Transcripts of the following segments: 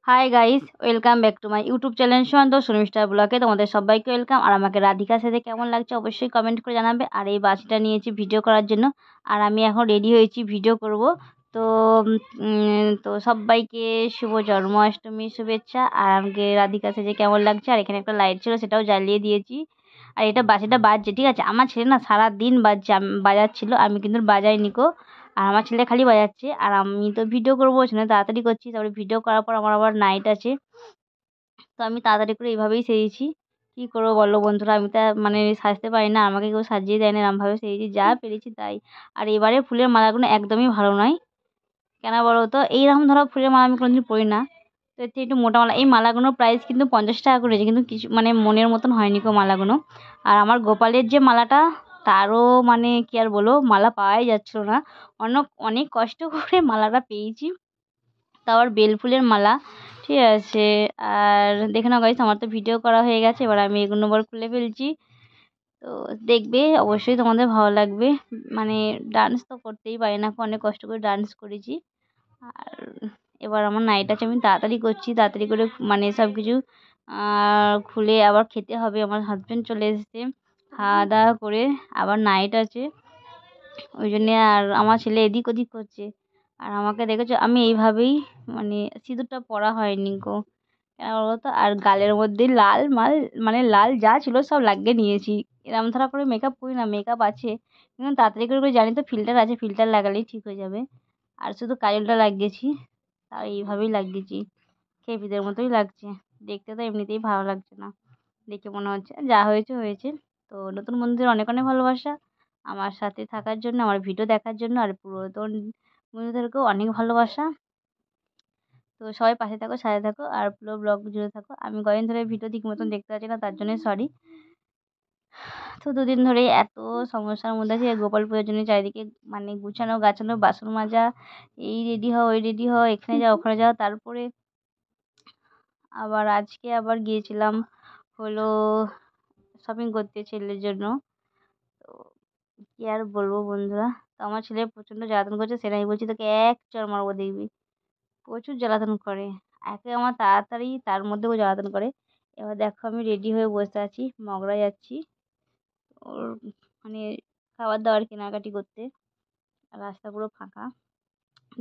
High guys, welcome back to my YouTube channel Santosh Sharmistha ব্লগে। তোমাদের সবাইকে ওয়েলকাম। আর আমাকে রাধিকা সেজে কেমন লাগছে অবশ্যই কমেন্ট করে জানাবে। আর এই বাসটা নিয়েছি ভিডিও করার জন্য, আর আমি এখন রেডি হয়েছি ভিডিও করব। তো তো সবাইকে শুভ জন্মাষ্টমীর শুভেচ্ছা। আর আমাকে রাধিকা সেজে কেমন লাগছে, আর এখানে একটা লাইট ছিল সেটাও জ্বালিয়ে দিয়েছি। আর এটা বাসিটা বাজছে, ঠিক আছে। আমার ছেলে না সারা দিন বাজাচ্ছিল, আমি কিন্তু বাজাইনি কো। আর আমার ছেলে খালি বাজাচ্ছে, আর আমি তো ভিডিও করবো সেজন্য তাড়াতাড়ি করছি। তারপরে ভিডিও করার পর আমার আবার নাইট আছে, তো আমি তাড়াতাড়ি করে এইভাবেই সেজেছি। কী করবো বলো বন্ধুরা, আমি তো মানে সাজতে পারি না, আমাকে কেউ সাজিয়ে দেয় না, এরমভাবে সেজেছি যা পেরেছি তাই। আর এবারে ফুলের মালাগুলো একদমই ভালো নয়, কেন বলো তো। এইরকম ধরো ফুলের মালা আমি কোনোদিন পরি না, তো এর থেকে একটু মোটা মালা। এই মালাগুলোর প্রাইস কিন্তু 50 টাকা করেছে, কিন্তু কিছু মানে মনের মতন হয়নি কো মালাগুলো। আর আমার গোপালের যে মালাটা, তারও মানে কি আর বলো, মালা পাওয়াই যাচ্ছিল না। অনেক অনেক কষ্ট করে মালাটা পেয়েছি, তাও আবার বেল ফুলের মালা, ঠিক আছে। আর দেখে নাও গাইস, আমার তো ভিডিও করা হয়ে গেছে, এবার আমি এগুলো আবার খুলে ফেলছি। তো দেখবে অবশ্যই তোমাদের ভালো লাগবে। মানে ডান্স তো করতেই পারি না, অনেক কষ্ট করে ডান্স করেছি। আর এবার আমার নাইট আছে, আমি তাড়াতাড়ি করছি, তাড়াতাড়ি করে মানে সব কিছু খুলে আবার খেতে হবে। আমার হাজব্যান্ড চলে এসেছে, খাওয়া দাওয়া করে আবার নাইট আছে, ওই জন্যে। আর আমার ছেলে এদিক ওদিক করছে, আর আমাকে দেখেছো আমি এইভাবেই মানে সিঁদুরটা পরা হয়নি গো, কেন বলো তো। আর গালের মধ্যে লাল মাল মানে লাল যা ছিল সব লাগিয়ে নিয়েছি। এরম ধারা করে মেকআপ করি না, মেকআপ আছে কিন্তু তাড়াতাড়ি করে করে জানি তো ফিল্টার আছে, ফিল্টার লাগালেই ঠিক হয়ে যাবে। আর শুধু কাজলটা লাগিয়েছি, তাও এইভাবেই লাগিয়েছি, খেপিদের মতোই লাগছে। দেখতে তো এমনিতেই ভালো লাগছে না, দেখে মনে হচ্ছে যা হয়েছে হয়েছে। তো নতুন বন্ধুদের অনেক অনেক ভালোবাসা আমার সাথে থাকার জন্য, আমার ভিডিও দেখার জন্য। আর পুরাতন বন্ধুদেরকেও অনেক ভালোবাসা। তো সবাই পাশে থাকো, সাথে থাকো, আর পুরো ব্লগ জুড়ে থাকো। আমি কদিন ধরে ভিডিও ঠিক মতন দেখতে পাচ্ছি না, তার জন্য সরি। তো দুদিন ধরে এত সমস্যার মধ্যে আছি, গোপাল পুজোর জন্য চারিদিকে মানে গুছানো গাছানো, বাসন মাজা, এই রেডি হও ওই রেডি হও, এখানে যাও ওখানে যাও। তারপরে আবার আজকে আবার গিয়েছিলাম হলো শপিং করতে ছেলের জন্য। তো কি আর বলবো বন্ধুরা, তো আমার ছেলে প্রচণ্ড জ্বালাতন করছে, সেটা আমি বলছি তোকে এক চড় মারবো দেখবি। প্রচুর জ্বালাতন করে, একে আমার তাড়াতাড়ি তার মধ্যেও জ্বালাতন করে। এবার দেখো আমি রেডি হয়ে বসে আছি, মগরা যাচ্ছি ওর মানে খাবার দাবার কেনাকাটি করতে। আর রাস্তা পুরো ফাঁকা।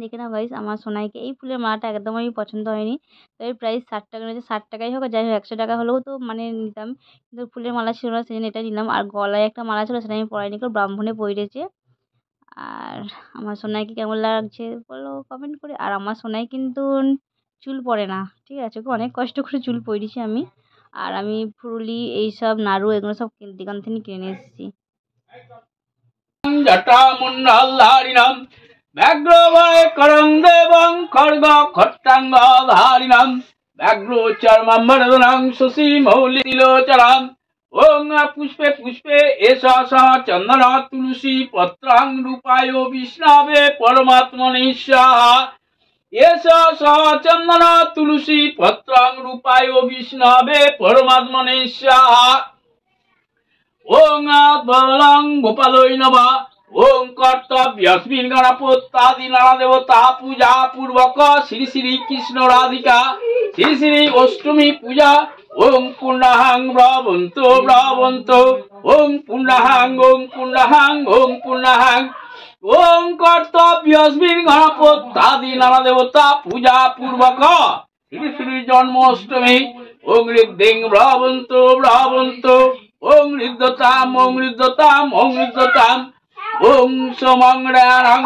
দেখে নাও গাইস, আমার সোনাইকে এই ফুলের মালাটা একদমই পছন্দ হয়নি, তাই প্রাইস 60 টাকা নিয়েছে। 60 টাকাই হোক আর যাই হোক, 100 টাকা হলেও তো মানে নিতাম, কিন্তু ফুলের মালা ছিল না সেজন্য এটা নিলাম। আর গলায় একটা মালা ছিল, সেটা আমি পরাইনি, কেউ ব্রাহ্মণে পরেছে। আর আমার সোনাইকে কেমন লাগছে বলো কমেন্ট করে। আর আমার সোনাই কিন্তু চুল পড়ে না, ঠিক আছে, ওকে অনেক কষ্ট করে চুল পরিয়েছি আমি। আর আমি ফুরুলি এইসব নাড়ু এগুলো সব দোকান থেকে কিনে এসেছি। জটামুন্ডলধারিণাম ব্যাঘ্রভয় করং দেবং খড়গ খট্টাঙ্গ ধারিণাম ব্যাঘ্রচর্মমর্দনাং শশী মৌলিলোচনাম ওং পুষ্পে পুষ্পে এষা সহ চন্দন তুলসী পত্রাং রূপায় বিষ্ণবে পরমাত্মনে স্বাহা এষা সহ চন্দন তুলসী পত্রাং রূপায় বিষ্ণবে পরমাত্মনে স্বাহা ওং বলং গোপালই নমঃ ওং কর্তব্যস্মিন গণপত্যাদি নারাদেবতা পূজা পূর্বক শ্রী শ্রী কৃষ্ণ রাধিকা শ্রী শ্রী অষ্টমী পূজা ওং পুণ্যাহাং ব্রবন্ত ব্রবন্ত ওং পুণ্যাহাং ওং পুণ্যাহাং ওং পুণ্যাহাং ওং কর্তব্যস্মিন গণপত্যাদি নারাদেবতা পূজা পূর্বক শ্রী শ্রী জন্মাষ্টমী ওং ঋদ্ধিং ব্রবন্ত ব্রবন্ত ওং ঋদ্ধতাম ওং ঋদ্ধতাম ওং ঋদ্ধতাম ওং সমংরাং